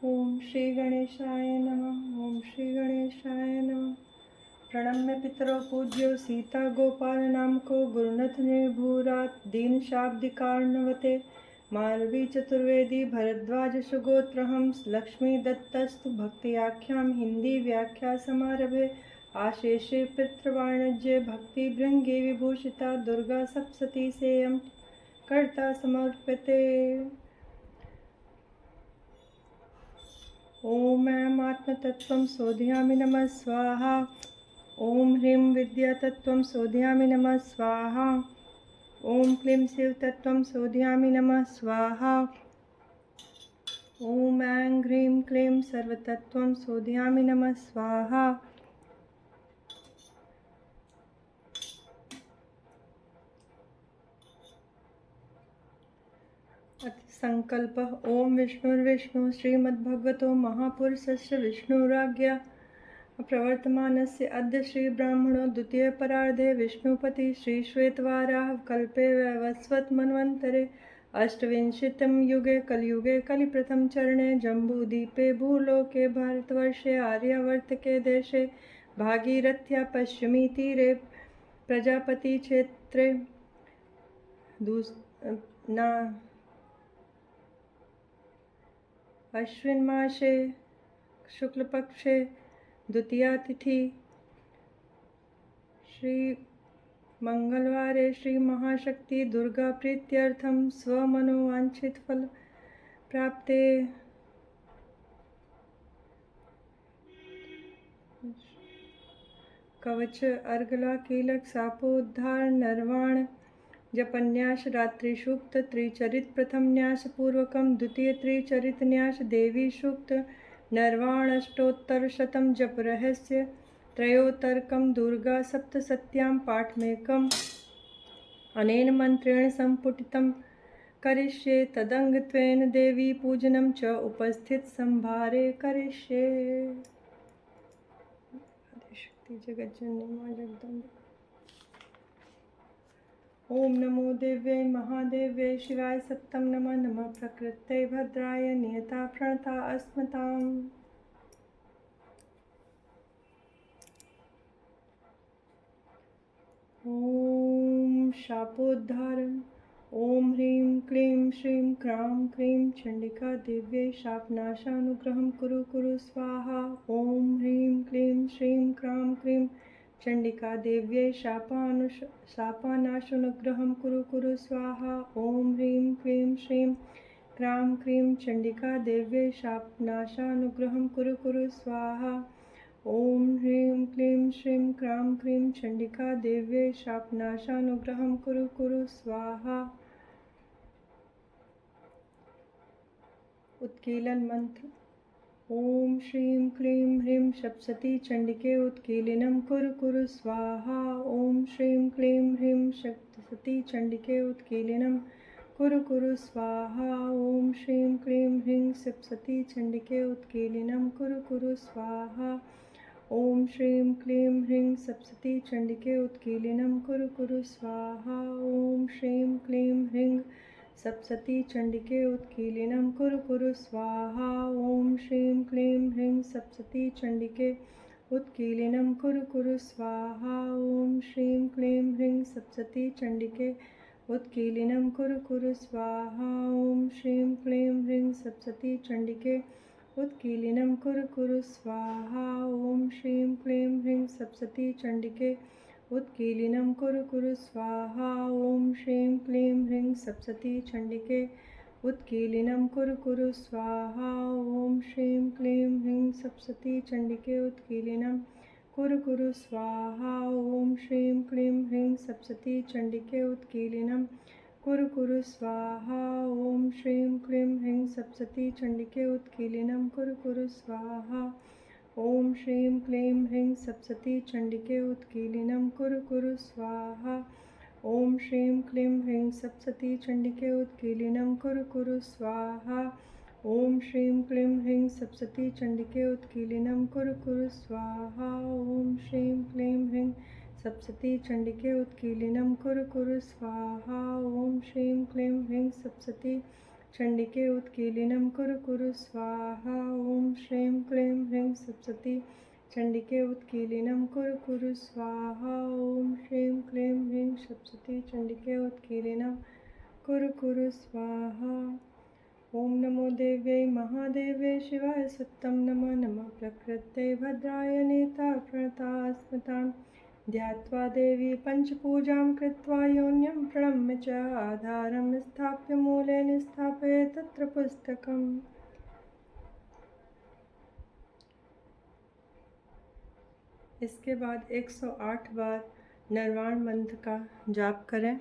ओम श्री गणेशाय नमः। ओम श्री गणेशाय नमः। प्रणम्य पितरो पूज्यो सीता गोपाल नाम को गुरुनाथ निर्भूरात दीन शाब्दिकार्णवते मालवी चतुर्वेदी भरद्वाज सुगोत्रहं लक्ष्मी दत्तस्तु भक्तियाख्यां हिंदी व्याख्या समारभे आशेषे पितृवाणिज्ये भक्ति भृंगे विभूषिता दुर्गा सप्तती सेयं कर्ता समर्प्यते। ओम ऐं आत्मतत्त्वं शोधयामि नमः स्वाहा। ओम ह्रीं विद्यातत्त्वं शोधयामि नमः स्वाहा। ओम क्लीं शिवतत्त्वं शोधयामि नमः स्वाहा। ओम ऐं ह्रीं क्लीं सर्वतत्त्वं शोधयामि नमः स्वाहा। संकल्प ओम विष्णुर्विष्णु श्रीमद्भगवतो महापुरुषस्य विष्णुराज्ञा प्रवर्तमानस्य अद्य श्री ब्राह्मणो द्वितीय परार्धे विष्णुपति श्री श्वेतवाराह कल्पे वैवस्वत मन्वन्तरे अष्टविंशतितम युगे कलियुगे कलिप्रथम चरणे जम्बूद्वीपे भूलोके भारतवर्षे आर्यावर्तके देशे भागीरथ्या पश्चिमी तीरे प्रजापति क्षेत्रे अश्विन मासे शुक्लपक्षे द्वितीया तिथि श्री मंगलवारे श्री महाशक्ति दुर्गा प्रीत्यर्थम स्वमनोवांछित फल प्राप्ते कवच अर्गला कीलक सापोद्धार नरवाण जपन्यास रात्रि सूक्त त्रिचरित प्रथम न्यास पूर्वकम द्वितीय त्रिचरित न्यास देवी सूक्त नरवाण अष्टोत्तर शतम जप रहस्य त्रयोतरकम दुर्गा सप्तसत्यां पाठमेकम अनेन मंत्रेण संपुटितं करिष्ये तदंगत्वेन देवी पूजनं च उपस्थित संभारे करिष्ये। शक्ति जगज्जननी मां जगदम्बे। ओम नमो देव्यै महादेव्यै शिवाय सत्तं नमः। नमः प्रकृत्यै भद्राय नियता प्रणता अस्मताम्। ओम शापोद्धारम्। ओम ह्रीं क्लीं श्रीं क्रां क्रीं चंडिका देव्यै शापनाशानुग्रहं कुरु कुरु स्वाहा। ओम ह्रीं क्लीं श्रीं क्रां क्रीं चंडिका देव्यै शापानाशनुग्रहं कुरु कुरु स्वाहा। ओम ह्रीं क्लीं श्रीं क्रां क्रीं चंडिका देव्यै शापनाशानुग्रहं कुरु कुरु स्वाहा। ओम ह्रीं क्लीं श्रीं क्रां क्रीं चंडिका देव्यै शापनाशानुग्रहं कुरु कुरु स्वाहा। उत्कीलन मंत्र। ओम श्रीं क्लीं ह्रीं सप्तशती चंडिके उत्कीलिनं कुरु कुरु स्वाहा। ओम श्रीं क्लीं ह्रीं सप्तशती चंडिके उत्कीलिनं कुरु कुरु स्वाहा। ओम श्रीं क्लीं ह्रीं सप्तशती चंडिके उत्कीलिनं कुरु कुरु स्वाहा। ओम श्रीं क्लीं ह्रीं सप्तशती चंडिके उत्कीलिनं कुरु कुरु स्वाहा। ओम श्रीं क्लीं ह्रीं सप्तशती चंडिके उत्कीलिनं कुरु कुरु स्वाहा। ओम श्रीं क्लीं ह्रीं सप्तशती चंडिके उत्कीलिनं कुरु कुरु स्वाहा। ओम श्रीं क्लीं ह्रीं सप्तशती चंडिके उत्कीलिनं कुरु कुरु स्वाहा। ओम श्रीं क्लीं ह्रीं सप्तशती चंडिके उत्कीलिनं कुरु कुरु स्वाहा। ओम श्रीं क्लीं ह्रीं सप्तशती चंडिके उत्कीलिनं कुरु कुरु स्वाहा। ओम श्रीं क्लीं ह्रीं सप्तशती चंडिके उत्कीलिनं कुरु कुरु स्वाहा। ओम श्रीं क्लीं ह्रीं सप्तशती चंडिके उत्कीलिनं कुरु कुरु स्वाहा। ओम श्रीं क्लीं ह्रीं सप्तशती चंडिके उत्कीलिनं कुरु कुरु स्वाहा। ओम श्रीं क्लीं ह्रीं सप्तशती चंडिके उत्कीलिनं कुरु कुरु स्वाहा। ओम श्रीं क्लीं ह्रीं सप्तशती चंडिके उत्कीलिनं कुरु कुरु स्वाहा। ओम श्रीं क्लीं ह्रीं सप्तशती चंडिके उत्कीलिनं कुरु कुरु स्वाहा। ओम श्रीं क्लीं ह्रीं सप्तशती चंडिके उत्कीलिनं कुरु कुरु स्वाहा। ओम श्रीं क्लीं ह्रीं सप्तशती चंडिके उत्कीलिनं कुरु कुरु स्वाहा। ओम श्रीं क्लीं ह्रीं सप्तशती चंडिके उत्कीर्णं कुरु कुरु स्वाहा। ओम श्रीं क्लीं ह्रीं सप्तशती चंडिके उत्कीर्णं कुरु कुरु स्वाहा। ओम श्रीं क्लीं ह्रीं सप्तशती चंडिके उत्कीर्णं कुरु कुरु स्वाहा। ओम नमो देव्यै महादेव्यै शिवाय सत्तं नमः नमः प्रकृते भद्राय नेता प्रणता स्मतां ध्यात्वा देवी पंचपूजां कृत्वा योन्यं प्रणम्य च आधारं स्थाप्य मूले निस्थापये तत्र पुस्तकम्। इसके बाद 108 बार निर्वाण मंत्र का जाप करें।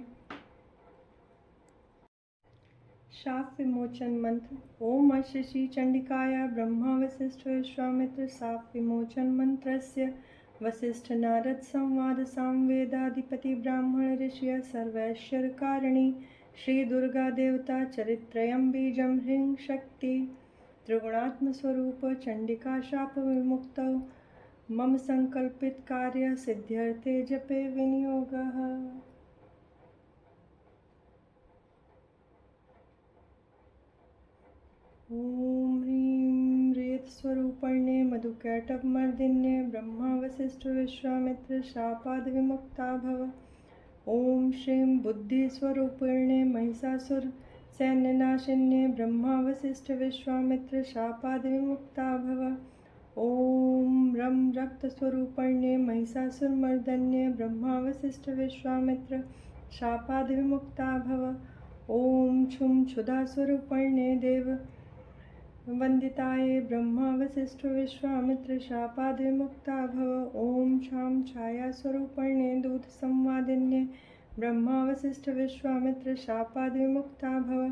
शाप विमोचन मंत्र। ओम श्री चंडिकाया ब्रह्मा वशिष्ठ विश्वामित्र शाप विमोचन मंत्रस्य वशिष्ठ नारद संवाद सामवेदाधिपति ब्राह्मण ऋषि सर्वैश्वर्यकारिणी श्री दुर्गा देवता चरित्रयं बीजं ह्रीं शक्ति त्रिगुणात्म स्वरूप चंडिका शाप विमुक्तौ मम संकल्पित कार्य सिद्ध्यर्थे जपे विनियोगः। ओम ह्रीं रेत स्वरूपण्ये मधुकैटभमर्दिन्ये ब्रह्मा वशिष्ठ विश्वामित्र शापाद विमुक्ता भव। ओम श्रीं बुद्धि स्वरूपिण्ये महिषासुर सैन्यनाशिन्ये ब्रह्मा वशिष्ठ विश्वामित्र शापाद विमुक्ता भव। ओम रम रक्त स्वरूपण्ये महिषासुरमर्दन्ये ब्रह्मा वशिष्ठ विश्वामित्र शापाद विमुक्ता भव। ओम क्षुम क्षुधा स्वरूपण्ये देव वंदिताये ब्रह्मा वशिष्ठ विश्वामित्र शापाद विमुक्ता भव। ओम क्षाम छाया स्वरूपण्ये दूत संवादिन्ये ब्रह्मा वशिष्ठ विश्वामित्र शापाद विमुक्ता भव।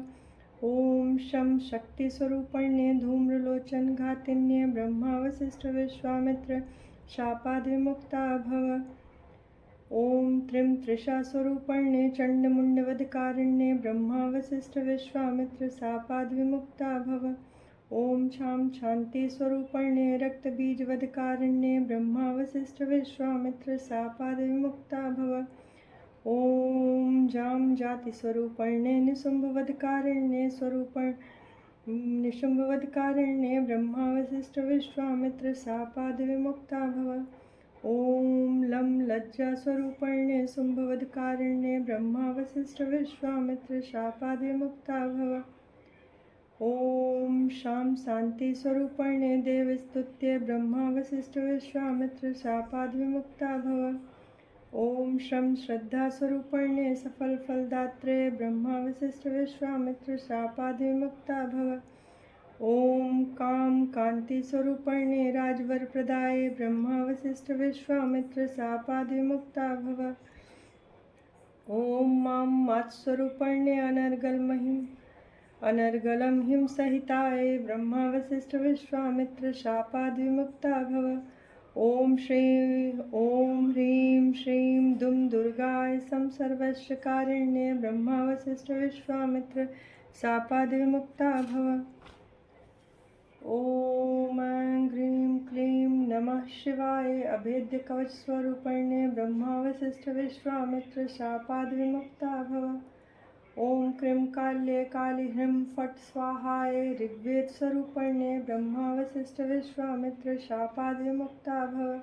ओम शम शक्ति स्वरूपण्ये धूम्रलोचन घातिन्ये ब्रह्मा वशिष्ठ विश्वामित्र शापाद विमुक्ता भव। ओम त्रिम त्रिषा स्वरूपण्ये चंडमुंडवधकारिण्ये ब्रह्मा वशिष्ठ विश्वामित्र शापाद विमुक्ता भव। ओम क्षाम शांति स्वरूपण्ये रक्त बीज वधकारिण्ये ब्रह्मा वशिष्ठ विश्वामित्र शापाद विमुक्ता भव। ओम जाम जाति स्वरूपण्ये निशुंभ वधकारिण्ये निशुंभ वधकारिण्ये ब्रह्मा वशिष्ठ विश्वामित्र शापाद विमुक्ता भव। ओम लम लज्जा स्वरूपण्ये शुंभ वधकारिण्ये ब्रह्मा वशिष्ठ विश्वामित्र शापाद विमुक्ता भव। ओम शाम शांति स्वरूपण्ये देवस्तुत्ये ब्रह्मा वशिष्ठ विश्वामित्र शापाद विमुक्ता भव। ओम श्रम श्रद्धा स्वरूपण्ये सफल फलदात्रे ब्रह्मा वशिष्ठ विश्वामित्र शापाद विमुक्ता भव। ओम काम कांति स्वरूपण्ये राजवर प्रदाये ब्रह्मा वशिष्ठ विश्वामित्र शापाद विमुक्ता भव। ओम माम मात्स्वरूपण्ये अनर्गलम हिम सहिताय ब्रह्मा वशिष्ठ विश्वामित्र शापाद विमुक्ता भव। ओम ह्रीं श्रीं दुम दुर्गाय सम सर्वस्वकारिण्ये ब्रह्मा वशिष्ठ विश्वामित्र शापाद विमुक्ता भव। ओम ह्रीं क्लीं नमः शिवाय अभेद्य कवच स्वरूपण्ये ब्रह्मा वशिष्ठ विश्वामित्र शापाद विमुक्ता भव। ओम क्रीं काल्ये काली ह्रीं फट् स्वाहाय ऋग्वेद स्वरूपण्ये ब्रह्मा वशिष्ठ विश्वामित्र शापाद विमुक्ता भव।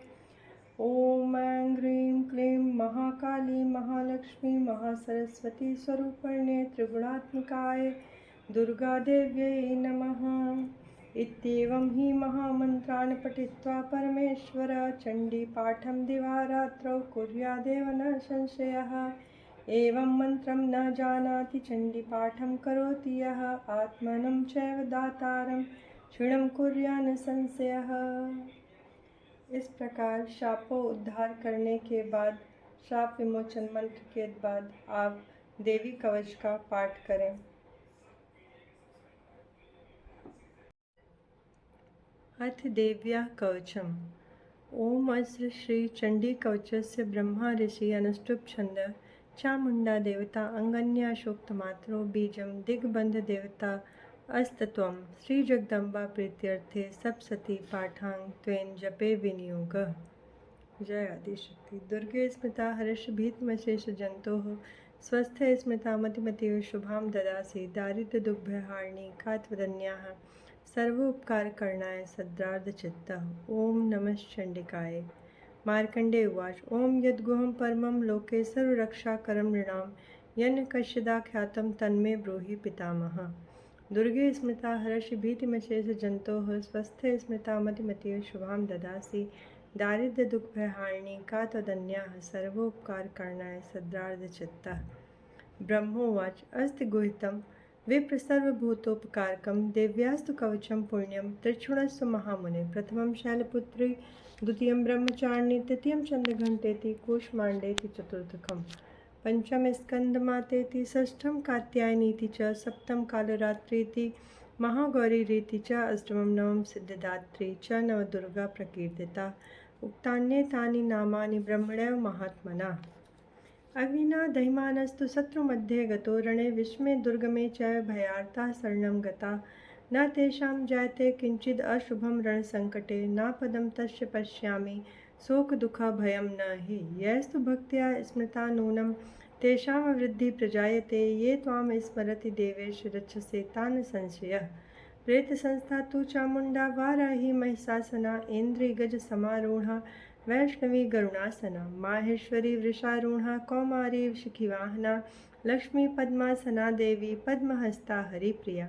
ओम ह्रीं क्लीं महाकाली महालक्ष्मी महासरस्वती स्वरूपण्ये त्रिगुणात्मिकाय दुर्गा देव्यै नमः। इत्येवं हि महामन्त्रान् पठित्वा परमेश्वर चण्डीपाठं दिवारात्रौ कुर्यादेव न संशयः। एवं मंत्रं न जानाति चण्डीपाठं करोति यः आत्मनं चैव दातारं क्षीणं कुर्यान्न संशयः। इस प्रकार शापों उद्धार करने के बाद शाप विमोचन मंत्र के बाद आप देवी कवच का पाठ करें। अथ देव्या कवचम। ओम अस्त्र श्री चंडी कवचस्य ब्रह्मा ऋषि अनुष्टुप छंद चामुंडा देवता अंगन्या शोक्त मात्रो बीजम दिग्बंध देवता अस्तत्वम श्री जगदम्बा प्रीत्यर्थे सप्तशती पाठांग त्वेन जपे विनियोग। जय आदिशक्ति। दुर्गे स्मृता हर्ष भीतमशेष जंतोः स्वस्थे स्मृता मतिमतीव शुभां ददासि दारिद्र्यदुःखहारिणी का त्वदन्याः सर्वोपकारकरणाय सद्रार्धचित्तः। ॐ नमः चण्डिकाय। मार्कण्डेय उवाच। ॐ यद्गुहं परमं लोके सर्वरक्षाकरं नृणां यन्न कश्चिदाख्यातं तन्मे ब्रूहि पितामह। दुर्गे स्मृता हर्षभीतिमशेषजन्तोः स्वस्थे स्मृता मतिमतीव शुभां ददासि दारिद्र्यदुःखहारिणी का त्वदन्याः सर्वोपकारकरणाय सद्रार्धचित्तः। ब्रह्मोवाच। अस्ति गुहितं विप्र सर्वभूतोपकारकं देव्यास्तु कवचं पुण्यं त्रिक्षुणस्व महामुने। प्रथमं शैलपुत्री, द्वितीयं ब्रह्मचारिणी, तृतीयं चन्द्रघण्टेति, कूष्माण्डेति चतुर्थकं, पंचम स्कंदमातेति, षष्ठं कात्यायनीति च, सप्तम कालरात्रीति महागौरीरीति च, अष्टमं नवम सिद्धिदात्री च नवदुर्गा प्रकीर्तिता। उक्तान्येतानि नामानि ब्रह्मणैव महात्मना। अग्निना दह्यमानस्तु शत्रुमध्ये गतो रणे विस्मे दुर्गमे च भयार्ता शरणं गता। न तेषां जायते किंचिद् अशुभं रणसङ्कटे न पदं तस्य पश्यामि शोकदुःखभयं न हि। यैस्तु भक्त्या स्मृता नूनं तेषां वृद्धि प्रजायते ये त्वां स्मरति देवेश रक्षसे तान् संशयः। प्रेतसंस्था तु चामुण्डा वाराही महिषासना ऐन्द्री गजसमारूढा वैष्णवी गरुणासना माहेश्वरी वृषारूढ़ा कौमारी शिखिवाहना लक्ष्मी पद्मासना देवी पद्महस्ता हरिप्रिया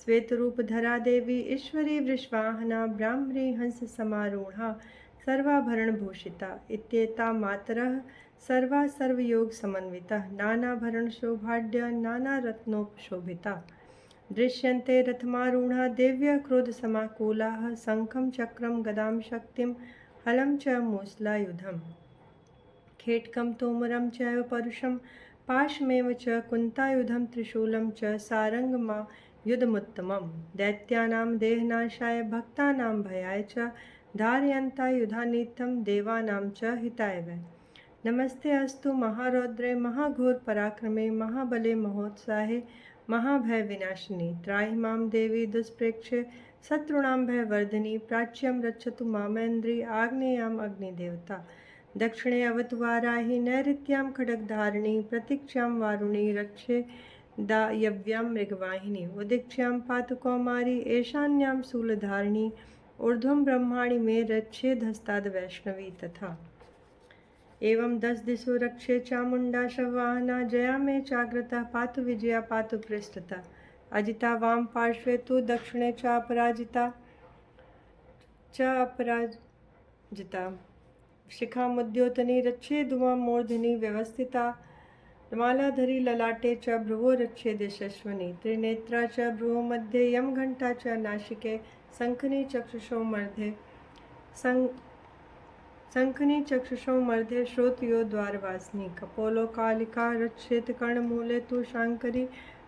श्वेतरूपधरा देवी ईश्वरी वृषवाहना ब्राह्मणी हंस समारूढ़ा सर्वाभरणभूषिता इत्येता मातरः सर्वा सर्वयोग समन्विता नानाभरण शोभाढ्य नानारत्नोपशोभिता। दृश्यन्ते रथमारूढ़ा देव्या क्रोधसमाकुलाः शङ्खं चक्रं गदां शक्तिं हलं च मूसलायुधं खेटकं तोमरं चैव परुषं पाशमेव च कुन्तायुधं त्रिशूलं च सारङ्गमायुधमुत्तमं। दैत्यानां देहनाशाय भक्तानां भयाय च धारयन्तायुधानित्यं देवानां च हिताय वै। नमस्ते अस्तु महारौद्रे महाघोर पराक्रमे महाबले महोत्साहे महाभय विनाशिनी। त्राहि मां देवी दुष्प्रेक्ष्य शत्रूणां भयवर्धिनी प्राच्यं रक्षतु मामेन्द्री आग्नेयाम् अग्निदेवता। दक्षिणे अवतु वाराही नैऋत्यां खड्गधारिणी प्रतीक्ष्यां वारुणी रक्षे दायव्यां मृगवाहिनी। उदीक्ष्यां पातु कौमारी ईशान्यां शूलधारिणी ऊर्ध्वं ब्रह्माणि मे रक्षेदहस्ताद् वैष्णवी तथा। एवं 10 दिशो रक्षे चामुण्डा शववाहना जया मे चाग्रता पातु विजया पातु पृष्ठतः। अजिता वाम पार्श्वे तु दक्षिणे च अपराजिता शिखामुद्योतनी रक्षेदुमा मूर्धनि व्यवस्थिता। मालाधरी ललाटे च भ्रुवो रक्षेद यशस्विनी। त्रिनेत्रा च भ्रुवो मध्ये यमघण्टा च नासिके शङ्खनी चक्षुषो मर्धे श्रोत्रियो द्वारवासिनी। कपोलो कालिका रक्षेत कर्णमूले तु शाङ्करी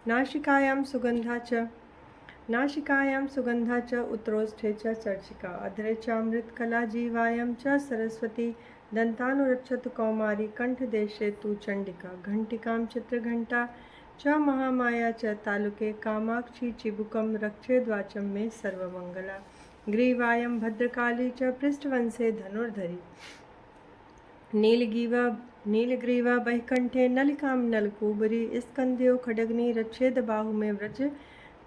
नासिकायां सुगंधा च उत्तरोष्ठे च चर्चिका। अधरे च अमृतकला जीवायां च सरस्वती दन्तानुरक्षतु कौमारी कंठदेशे तु चण्डिका। घण्टिकां चित्रघण्टा च महामाया च तालुके कामाक्षी चिबुकं रक्षेद्वाचं मे सर्वमङ्गला। ग्रीवायां भद्रकाली च पृष्ठवंशे धनुर्धरी। नीलग्रीवा बहिकण्ठे नलिकां नलकूबरी स्कन्ध्यो खड्गनी रक्षेद बाहु में व्रज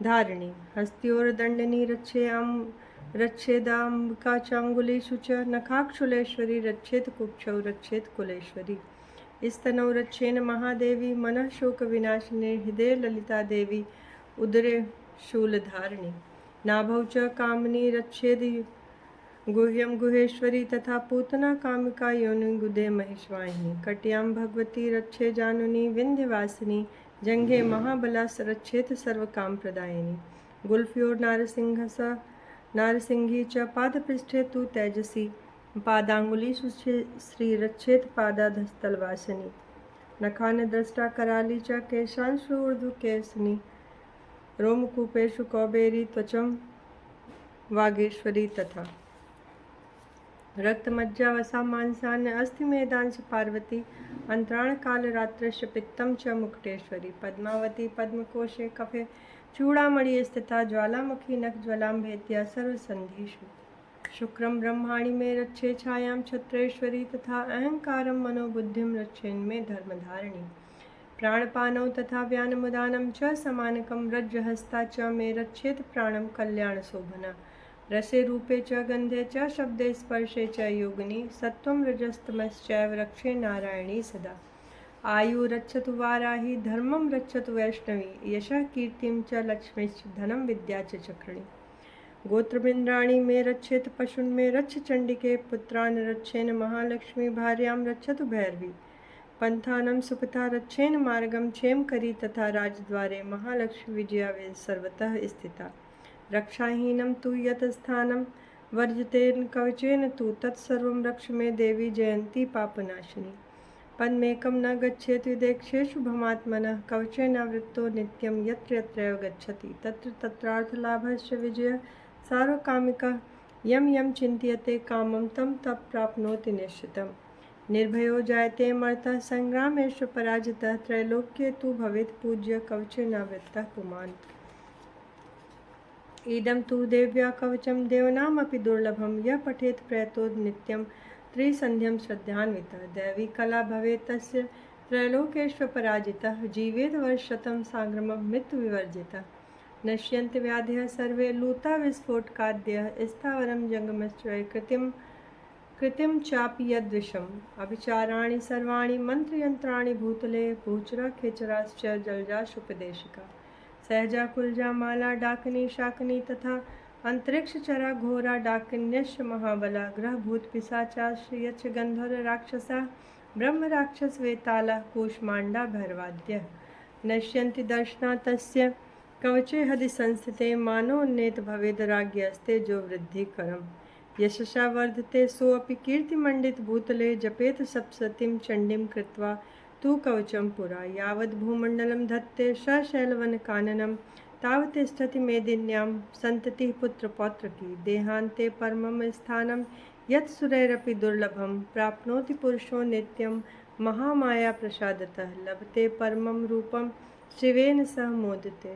धारिणी। हस्त्योर्दण्डिनी रक्षेदाम्बिका चाङ्गुलीषु च नखाक्षुलेश्वरी रक्षेत कुक्षौ रक्षेत कुलेश्वरी। स्तनौ रक्षेन महादेवी मनः शोकविनाशिनी हृदये ललिता देवी उदरे शूलधारिणी। नाभौ च कामिनी रक्षेद गुह्यं गुहेश्वरी तथा पूतना कामिका योनि गुदे महिषवाहिनी। कट्यां भगवती रक्षे जानुनी विन्ध्यवासिनी जंघे महाबला रक्षेत सर्वकामप्रदायिनी। गुल्फ्योर् नारसिंही च पादपृष्ठे तु तेजसी पादांगुलीषु श्री रक्षेत पादाधस्तलवासिनी। नखानद्रष्टा कराली च केशांशु ऊर्ध्वकेशनी रोमकूपेषु कौबेरी त्वचं वागेश्वरी तथा। रक्तमज्जावसा मांसान्य अस्थिमेदांश पार्वती अंतराणकालरात्रस्य पित्तं च मुकुटेश्वरी। पद्मावती पद्मकोशे कफे चूड़ामणि स्थिता ज्वालामुखी नखज्वलां भेद्या सर्वसन्धिषु। शुक्रं ब्रह्माणि मे रक्षे छायां छत्रेश्वरी तथा अहंकारं मनोबुद्धिं रक्षेन्मे धर्मधारिणी। प्राणपानौ तथा व्यानमुदानं च समानकं रज्जहस्ता च मे रक्षेत प्राणं कल्याणशोभना। रसे रूपे च गन्धे च शब्दे स्पर्शे च योगिनी सत्त्वं रजस्तमश्चैव रक्षे नारायणी सदा। आयु रक्षतु वाराही धर्मं रक्षतु वैष्णवी यशः कीर्तिं च लक्ष्मीश्च धनं विद्या च चक्रिणी। गोत्रबिन्द्राणि मे रक्षेत पशून् मे रक्ष चण्डिके पुत्रान् रक्षेन महालक्ष्मी भार्यां रक्षतु भैरवी। पंथानं सुपथा रक्षेन मार्गं क्षेमकरी तथा राजद्वारे महालक्ष्मी विजया वे सर्वतः स्थिता। रक्षाहीनं तु यत् स्थानं वर्जतेन कवचेन तु तत्सर्वं रक्ष मे देवी जयन्ती पापनाशिनी। पद्मेकं न गच्छेत् विदेक्षेषु भमात्मनः कवचेनावृत्तो नित्यं यत्र यत्रैव गच्छति तत्र तत्रार्थलाभस्य विजयः सार्वकामिकः। यं यं चिन्तयते कामं तं तं प्राप्नोति निश्चितम्। निर्भयो जायते मर्तः संग्रामेषु पराजितः त्रैलोक्ये तु भवेत् पूज्य कवचेनावृत्तः पुमान्। इदं तु देव्या कवचं देवनामपि दुर्लभं यः पठेत् प्रयतो नित्यं त्रिसन्ध्यं श्रद्धान्वितः। दैवी कला भवेत् तस्य त्रैलोकेषु पराजितः जीवेद वर्षशतं साग्रमं मृत्युविवर्जितः। नश्यन्ति व्याधयः सर्वे लूता विस्फोटकाद्यः स्थावरं जङ्गमश्च कृतिं चापि यद्विषम्। अभिचाराणि सर्वाणि मन्त्रयन्त्राणि भूतले भूचरा खेचराश्च जलजाशुपदेशिका। सहजा कुलजा माला डाकिनी शाकिनी तथा अंतरिक्षचरा घोरा डाकिन्यश्च महाबला ग्रहभूत पिशाचाश्च यच्च गन्धर्व राक्षसा ब्रह्म राक्षस वेताला कूष्माण्डा भैरवाद्यः। नश्यन्ति दर्शनात् तस्य कवचे हदि संस्थिते मानोन्नेत भवेद राज्ञस्ते जो वृद्धिकरम्। यशसा वर्धते सोऽपि कीर्तिमण्डित भूतले जपेत सप्तशतीं चण्डीं कृत्वा तु कवचं पुरा। यावद् भूमण्डलं धत्ते सशैलवनकाननं तावत्तिष्ठति मेदिन्यां सन्ततिः पुत्रपौत्रकी। देहान्ते परमं स्थानं यत् सुरैरपि दुर्लभं प्राप्नोति पुरुषो नित्यं महामाया प्रसादतः। लभते परमं रूपं शिवेन सह मोदते।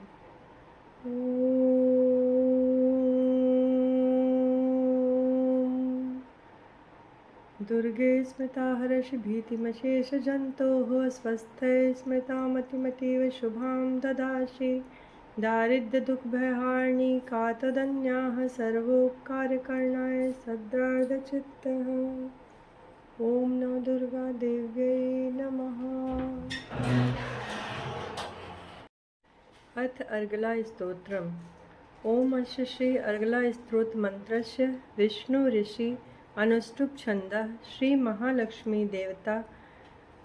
दुर्गे स्मृता हर्ष भीतिमशेष जन्तोः स्वस्थे स्मृता मतिमतीव शुभां ददासि। दारिद्र्य दुख भयहारिणी कातदन्याः सर्वोपकारकरणाय सद्रार्धचित्तः। ओम नमो दुर्गा देव्यै नमः। अथ अर्गला स्तोत्रम्। ओम अस्य श्री अर्गला स्तोत्र मंत्रस्य विष्णु ऋषि अनुष्टुप छंदः श्री महालक्ष्मी देवता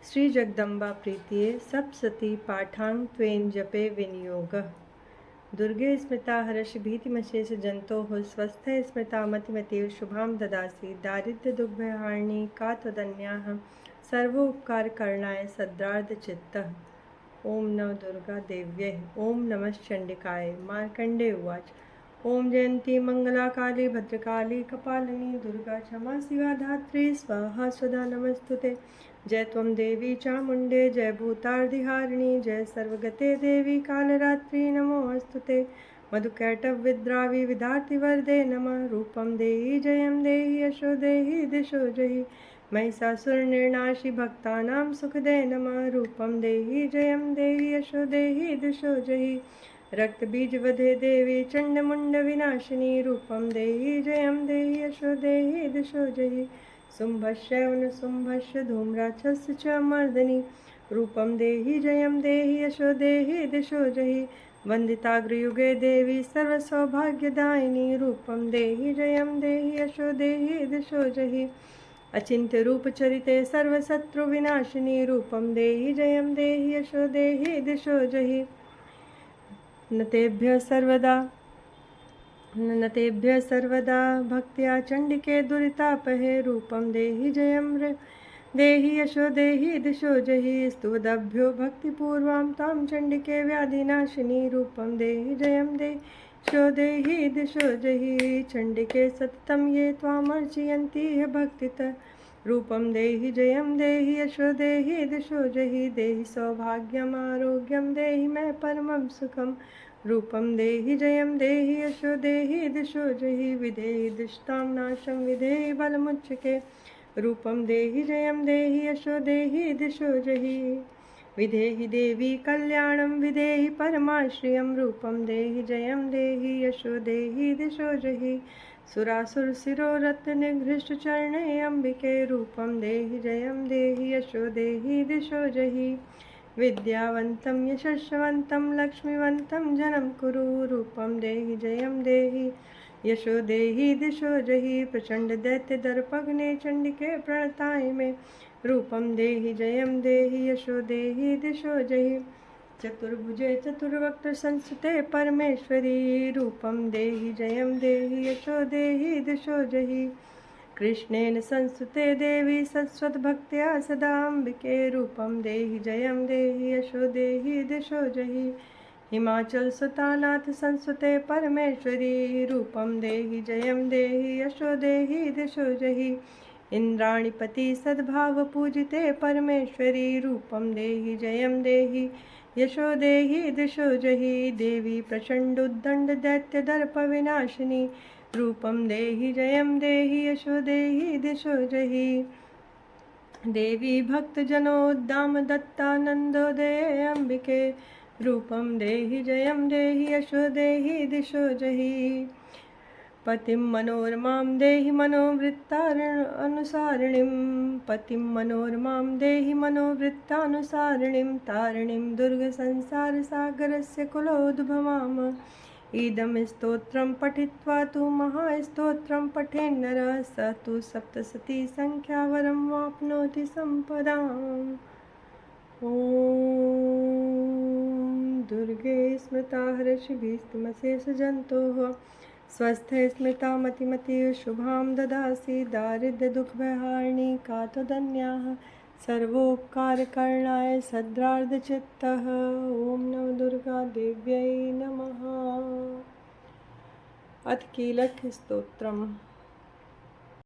श्री जगदम्बा प्रीतिये सप्तशती पाठांग त्वेन जपे विनियोगः। दुर्गे स्मृता हर्ष भीतिमशेष जन्तोः स्वस्थे स्मृता मतिमतीव शुभां ददासि। दारिद्र्य दुर्भयहारिणी का त्वदन्याः सर्वोपकारकरणाय सद्रार्धचित्तः। ओम नमो दुर्गा देव्यै। ओम नमश्चण्डिकाय। मार्कण्डेय उवाच। ओम जयंती मंगला काली भद्रकाली कपालिनी दुर्गा क्षमा शिवा धात्री स्वाहा स्वधा नमस्तुते। जय त्वं देवी चामुण्डे जय भूतार्धिहारिणी जय सर्वगते देवी कालरात्रि नमोऽस्तुते। मधुकैटभविद्रावि विधार्तिवरदे नमः। रूपं देहि जयं देहि यशो देहि दिशो जहि। महिषासुरनिर्नाशि भक्तानां सुखदे नमः। रूपं देहि जयं देहि यशो देहि दिशो जहि। रक्तबीजवधे देवी चण्डमुण्डविनाशिनी। रूपं देहि जयं देहि यशो देहि दिशो जहि। शुम्भस्य शुम्भस्य धूम्राक्षस्य च मर्दिनी। रूपं देहि जयं देहि यशो देहि दिशो जहि। वन्दिताग्रयुगे देवी सर्वसौभाग्यदायिनी। रूपं देहि जयं देहि यशो देहि दिशो जहि। अचिन्त्य रूपचरिते सर्वशत्रुविनाशिनी। रूपं देहि जयं देहि यशो देहि दिशो जहि। नतेभ्यः सर्वदा भक्त्या चण्डिके दुरितापहे। रूपं देहि जयं देहि यशो देहि दिशो जहि। स्तुवद्भ्यो भक्तिपूर्वां तां चण्डिके व्याधिनाशिनी। रूपं देहि जयं देहि यशो देहि दिशो जहि। चण्डिके सततं ये त्वामर्चयन्ति ह्य भक्तितः। रूपं देहि जयं देहि यशो देहि दिशो जहि। देहि सौभाग्यम् आरोग्यं देहि मे परमं सुखम्। रूपं देहि जयं देहि यशो देहि दिशो जहि। विधेहि दुष्टां नाशं विधेहि बलमुच्यके। रूपं देहि जयं देहि यशो देहि दिशो जहि। विधेहि देवी कल्याणं विधेहि परमाश्रियं रूपं देहि जयं देहि यशो देहि दिशो जहि सुरासुरशिरोरत्ननिघृष्टचरणे अम्बिके रूपं देहि जयं देहि यशो देहि दिशो जहि विद्यावन्तं यशस्वन्तं लक्ष्मीवन्तं जनं कुरु रूपं देहि जयं देहि यशो देहि दिशो जहि प्रचंड दैत्य दर्पग्ने चंडिके प्रणताय मे रूपं देहि जयं देहि यशो देहि दिशो जहि चतुर्भुजे चतुर्वक्त्र संस्थिते परमेश्वरी रूपं देहि जयं देहि यशो देहि दिशो जहि कृष्णेन संस्तुते देवी सत्स्वद्भक्त्या सदाम्बिके रूपं देहि जयं देहि यशो देहि दिशो जहि हिमाचल सुतानाथ संस्तुते परमेश्वरी रूपं देहि जयं देहि यशो देहि दिशो जहि इंद्राणीपति सद्भाव पूजिते परमेश्वरी रूपं देहि जयं देहि यशो देहि दिशो जहि देवी प्रचंडोद्दंड दैत्य दर्प विनाशिनी रूपं देहि जयं देहि यशो देहि दिशो जहि देवी भक्तजनोद्दाम दत्तानन्दोदये अम्बिके रूपं देहि जयं देहि यशो देहि दिशो जहि पतिं मनोरमां देहि मनोवृत्तानुसारिणीं पतिं मनोरमां देहि मनोवृत्तानुसारिणीं तारिणीं दुर्गसंसारसागरस्य कुलोद्भवाम् इदं स्तोत्रं पठित्वा तु महास्तोत्रं पठेन्नरः स तु सप्तशती संख्यावरं वाप्नोति सम्पदाम् ॐ दुर्गे स्मृता हर्षिभिस्तमशेषजन्तोः स्वस्थे स्मृता मतिमतीव शुभां ददासि दारिद्र्यदुःखभयहारिणी का त्वदन्याः सर्वोपकारकरणाय सद्रार्धचित्तः ॐ नमो दुर्गादेव्यै नमः। अथ कीलक स्तोत्रम्।